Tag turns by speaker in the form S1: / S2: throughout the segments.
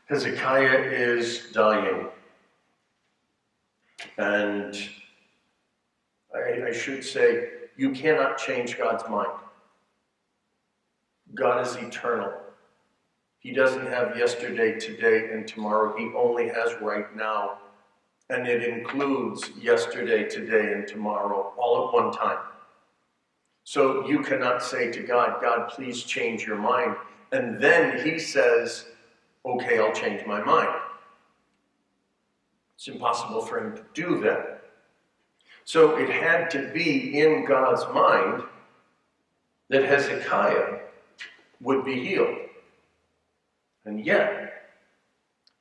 S1: Hezekiah is dying. And I should say, you cannot change God's mind. God is eternal. He doesn't have yesterday, today, and tomorrow. He only has right now. And it includes yesterday, today, and tomorrow, all at one time. So you cannot say to God, God, please change your mind. And then he says, okay, I'll change my mind. It's impossible for him to do that. So it had to be in God's mind that Hezekiah would be healed. And yet,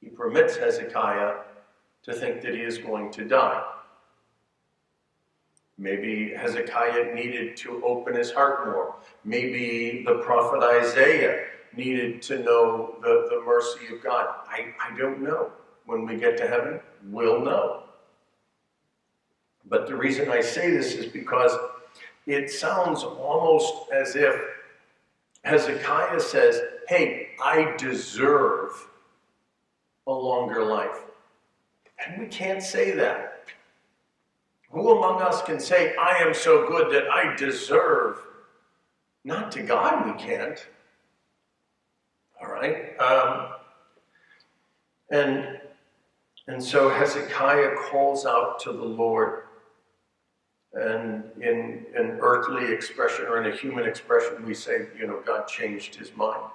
S1: he permits Hezekiah to think that he is going to die. Maybe Hezekiah needed to open his heart more. Maybe the prophet Isaiah needed to know the mercy of God. I don't know. When we get to heaven, we'll know. But the reason I say this is because it sounds almost as if Hezekiah says, hey, I deserve a longer life. And we can't say that. Who among us can say, I am so good that I deserve? Not to God, we can't. All right? And so Hezekiah calls out to the Lord. And in an earthly expression or in a human expression, we say, God changed his mind.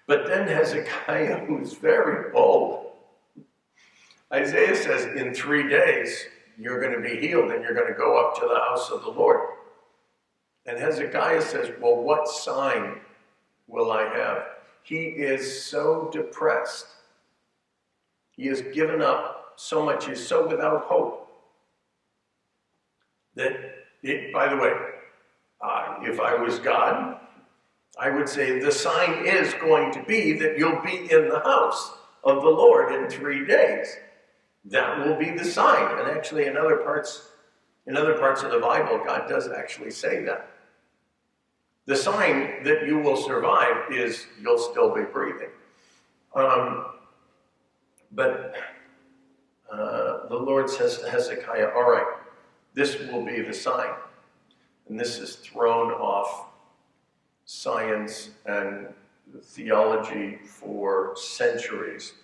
S1: But then Hezekiah, who's very bold, Isaiah says, in 3 days, you're going to be healed and you're going to go up to the house of the Lord. And Hezekiah says, well, what sign will I have? He is so depressed. He has given up so much. He's so without hope that, by the way, if I was God, I would say the sign is going to be that you'll be in the house of the Lord in 3 days. That will be the sign. And actually in other parts of the Bible, God does actually say that. The sign that you will survive is you'll still be breathing. But the Lord says to Hezekiah, all right, this will be the sign. And this has thrown off science and theology for centuries.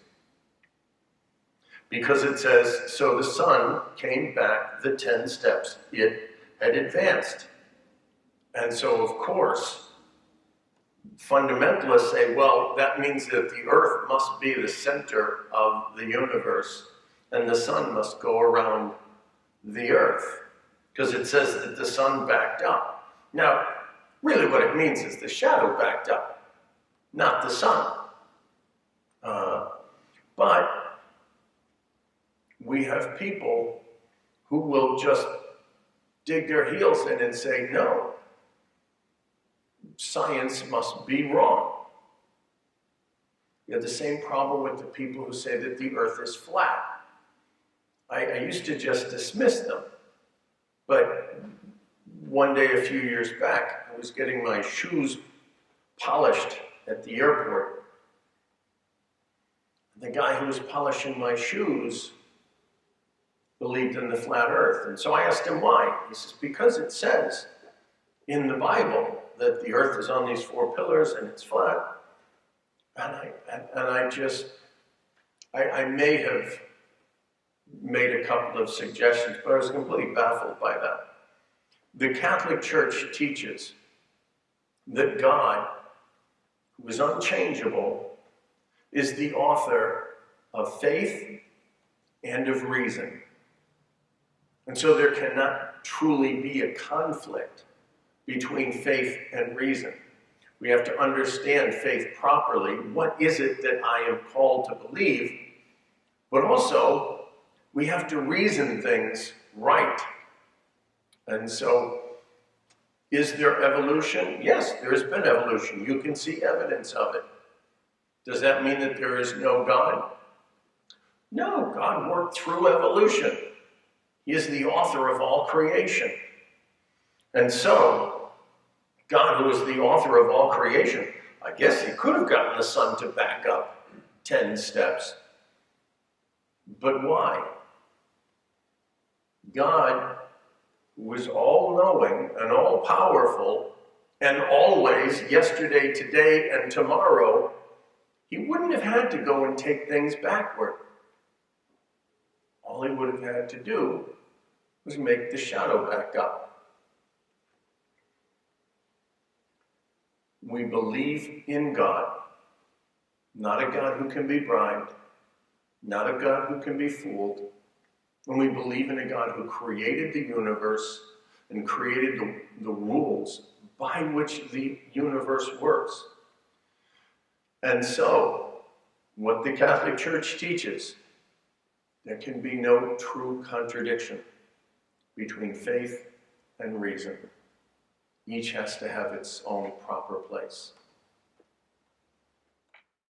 S1: Because it says, so the sun came back the 10 steps it had advanced. And so, of course, fundamentalists say, well, that means that the earth must be the center of the universe and the sun must go around the earth. Because it says that the sun backed up. Now, really what it means is the shadow backed up, not the sun. But we have people who will just dig their heels in and say, no, science must be wrong. You have the same problem with the people who say that the earth is flat. I used to just dismiss them. But one day a few years back, I was getting my shoes polished at the airport. The guy who was polishing my shoes believed in the flat earth. And so I asked him why. He says, because it says in the Bible that the earth is on these 4 pillars and it's flat. And I may have made a couple of suggestions, but I was completely baffled by that. The Catholic Church teaches that God, who is unchangeable, is the author of faith and of reason. And so there cannot truly be a conflict between faith and reason. We have to understand faith properly. What is it that I am called to believe? But also, we have to reason things right. And so, is there evolution? Yes, there has been evolution. You can see evidence of it. Does that mean that there is no God? No, God worked through evolution. He is the author of all creation. And so, God, who is the author of all creation, I guess he could have gotten the sun to back up 10 steps. But why? God was all-knowing and all-powerful and always, yesterday, today, and tomorrow. He wouldn't have had to go and take things backward. All he would have had to do was make the shadow back up. We believe in God, not a God who can be bribed, not a God who can be fooled. And we believe in a God who created the universe and created the rules by which the universe works. And so, what the Catholic Church teaches, there can be no true contradiction between faith and reason. Each has to have its own proper place.